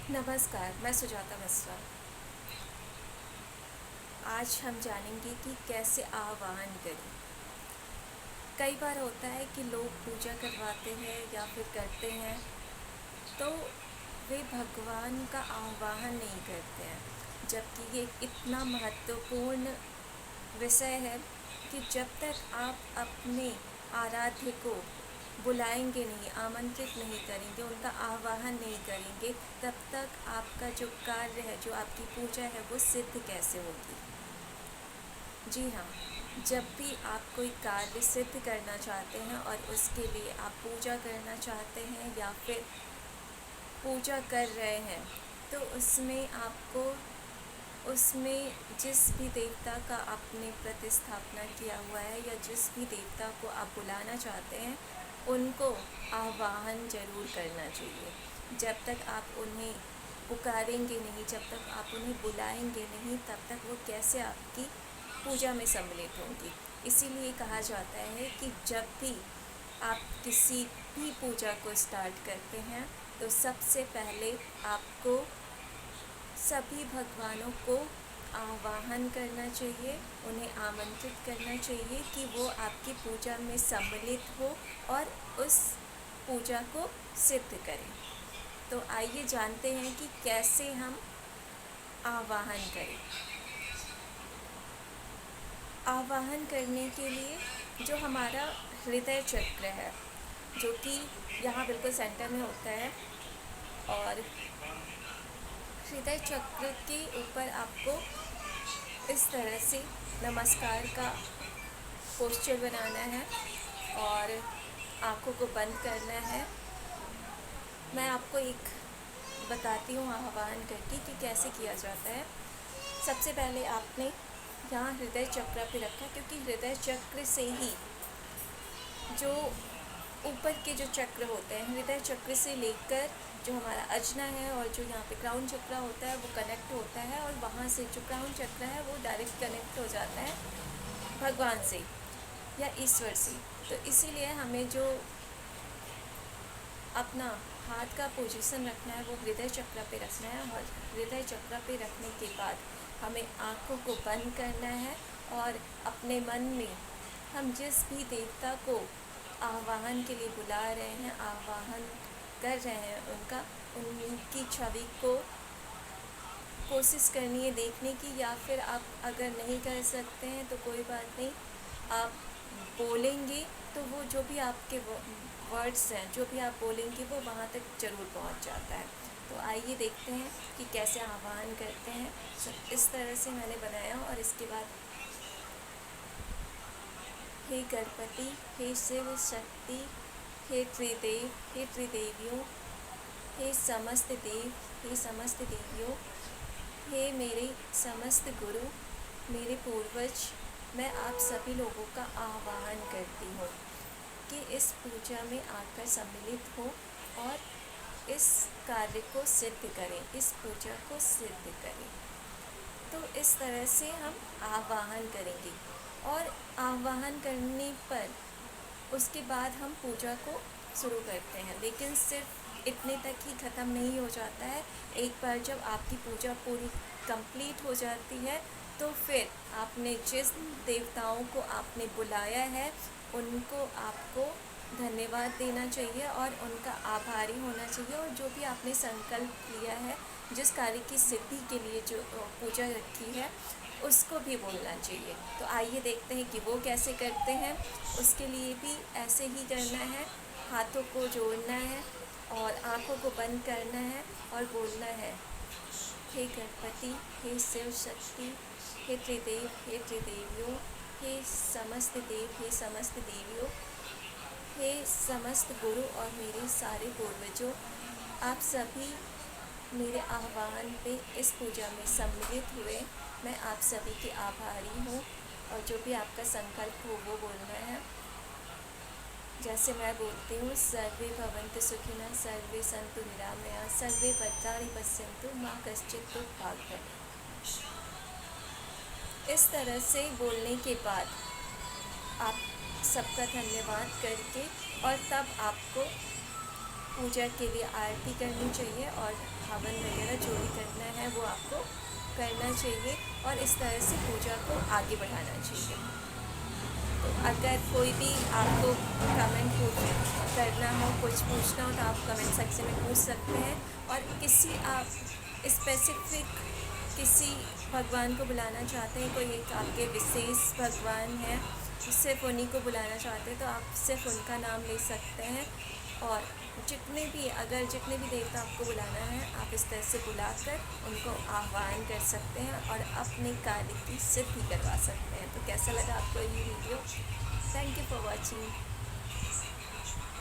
नमस्कार, मैं सुजाता मिश्रा। आज हम जानेंगे कि कैसे आह्वान करें। कई बार होता है कि लोग पूजा करवाते हैं या फिर करते हैं, तो वे भगवान का आह्वान नहीं करते हैं, जबकि ये इतना महत्वपूर्ण विषय है कि जब तक आप अपने आराध्य को बुलाएंगे नहीं, आमंत्रित नहीं करेंगे, उनका आह्वान नहीं करेंगे, तब तक आपका जो कार्य है, जो आपकी पूजा है, वो सिद्ध कैसे होगी। जी हाँ, जब भी आप कोई कार्य सिद्ध करना चाहते हैं और उसके लिए आप पूजा करना चाहते हैं या फिर पूजा कर रहे हैं, तो उसमें जिस भी देवता का आपने प्रतिस्थापना किया हुआ है या जिस भी देवता को आप बुलाना चाहते हैं, उनको आह्वान ज़रूर करना चाहिए। जब तक आप उन्हें पुकारेंगे नहीं, जब तक आप उन्हें बुलाएंगे नहीं, तब तक वो कैसे आपकी पूजा में सम्मिलित होंगी। इसीलिए कहा जाता है कि जब भी आप किसी भी पूजा को स्टार्ट करते हैं, तो सबसे पहले आपको सभी भगवानों को आह्वान करना चाहिए, उन्हें आमंत्रित करना चाहिए कि वो आपकी पूजा में सम्मिलित हो और उस पूजा को सिद्ध करें। तो आइए जानते हैं कि कैसे हम आह्वान करें। आह्वान करने के लिए जो हमारा हृदय चक्र है, जो कि यहाँ बिल्कुल सेंटर में होता है, और हृदय चक्र के ऊपर आपको इस तरह से नमस्कार का पोस्चर बनाना है और आँखों को बंद करना है। मैं आपको एक बताती हूँ आह्वान करके कि कैसे किया जाता है। सबसे पहले आपने यहाँ हृदय चक्र पे रखा, क्योंकि हृदय चक्र से ही जो ऊपर के जो चक्र होते हैं, हृदय चक्र से लेकर जो हमारा अजना है और जो यहाँ पे क्राउन चक्र होता है, वो कनेक्ट होता है, और वहाँ से जो क्राउन चक्र है वो डायरेक्ट कनेक्ट हो जाता है भगवान से या ईश्वर से। तो इसीलिए हमें जो अपना हाथ का पोजीशन रखना है वो हृदय चक्र पे रखना है, और हृदय चक्र पे रखने के बाद हमें आँखों को बंद करना है और अपने मन में हम जिस भी देवता को आह्वान के लिए बुला रहे हैं, आह्वान कर रहे हैं, उनकी छवि को कोशिश करनी है देखने की, या फिर आप अगर नहीं कर सकते हैं तो कोई बात नहीं, आप बोलेंगे तो वो जो भी आपके वर्ड्स हैं, जो भी आप बोलेंगे, वो वहाँ तक ज़रूर पहुँच जाता है। तो आइए देखते हैं कि कैसे आह्वान करते हैं। इस तरह से मैंने बनाया, और इसके बाद हे गणपति, हे शिव शक्ति, हे त्रिदेव, हे त्रिदेवियों, हे समस्त देव, हे समस्त देवियों, हे मेरे समस्त गुरु, मेरे पूर्वज, मैं आप सभी लोगों का आह्वान करती हूँ कि इस पूजा में आकर सम्मिलित हो और इस कार्य को सिद्ध करें, इस पूजा को सिद्ध करें। तो इस तरह से हम आह्वान करेंगे, और आह्वान करने पर उसके बाद हम पूजा को शुरू करते हैं। लेकिन सिर्फ इतने तक ही ख़त्म नहीं हो जाता है। एक बार जब आपकी पूजा पूरी कंप्लीट हो जाती है, तो फिर आपने जिस देवताओं को आपने बुलाया है, उनको आपको धन्यवाद देना चाहिए और उनका आभारी होना चाहिए, और जो भी आपने संकल्प लिया है, जिस कार्य की सिद्धि के लिए जो पूजा रखी है, उसको भी बोलना चाहिए। तो आइए देखते हैं कि वो कैसे करते हैं। उसके लिए भी ऐसे ही करना है, हाथों को जोड़ना है और आँखों को बंद करना है और बोलना है, हे गणपति, हे शिव शक्ति, हे त्रिदेव, हे त्रिदेवियों, हे समस्त देव, हे समस्त देवियों, हे समस्त गुरु और मेरे सारे पूर्वजों, आप सभी मेरे आह्वान पे इस पूजा में सम्मिलित हुए। मैं आप सभी की आभारी हूँ, और जो भी आपका संकल्प हो वो बोलना है। जैसे मैं बोलती हूँ, सर्वे भवन्तु सुखिनः, सर्वे सन्तु निरामया, सर्वे भद्राणि पश्यन्तु, माँ कश्चित् दुःखभाग् भवेत्। इस तरह से बोलने के बाद आप सबका धन्यवाद करके, और तब आपको पूजा के लिए आरती करनी चाहिए और हवन वगैरह जो भी करना है वो आपको करना चाहिए और इस तरह से पूजा को आगे बढ़ाना चाहिए। तो अगर कोई भी आपको कमेंट करना हो, कुछ पूछना हो तो आप कमेंट सेक्शन में पूछ सकते हैं। और किसी आप स्पेसिफिक किसी भगवान को बुलाना चाहते हैं, कोई एक आपके विशेष भगवान है, सिर्फ उन्हीं को बुलाना चाहते हैं तो आप सिर्फ उनका नाम ले सकते हैं। और जितने भी देवता आपको बुलाना है आप इस तरह से बुलाकर उनको आह्वान कर सकते हैं और अपने कार्य की सिद्धि करवा सकते हैं। तो कैसा लगा आपको ये video? Thank you for watching.